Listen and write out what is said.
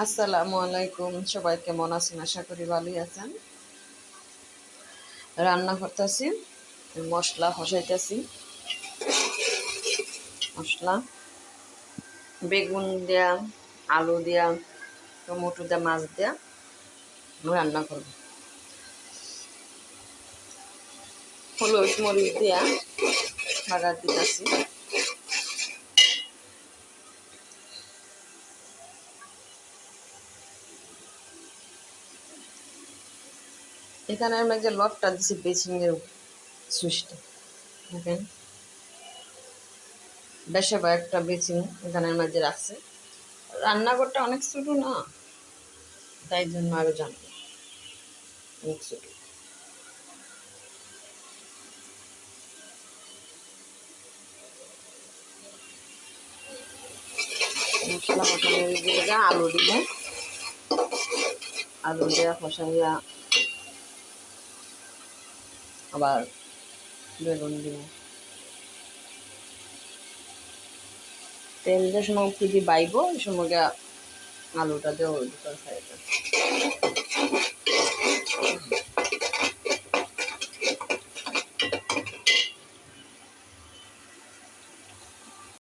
আসসালামু আলাইকুম। সবাই কেমন আছেন? আশা করি ভালোই আছেন। রান্না করতেছি, মশলা কষাইতেছি। মশলা বেগুন দেয়া, আলু দেয়া, টমেটো দেয়া, মাছ দেয়া রান্না করব। হলুদ মরিচ দেয়া বাগার দিতেছি। এখানে আমি যে লটটা দিছি বেচিংয়ের সুইচটা দেখেন, বেশে বা একটা বেচিং এখানের মাঝে রাখছে। রান্নাঘরটা অনেক ছোট না, তাই জন্য আরো জানবো অনেক ছোট। মশলা কষানো দিয়ে আলু দিব, আলু দেওয়া কষাইয়া আবার বেগুন দিব। তেল যে সময় খুঁজি বাইব ওই সময় আলুটা দেওয়া ওই দুটো সাইডে।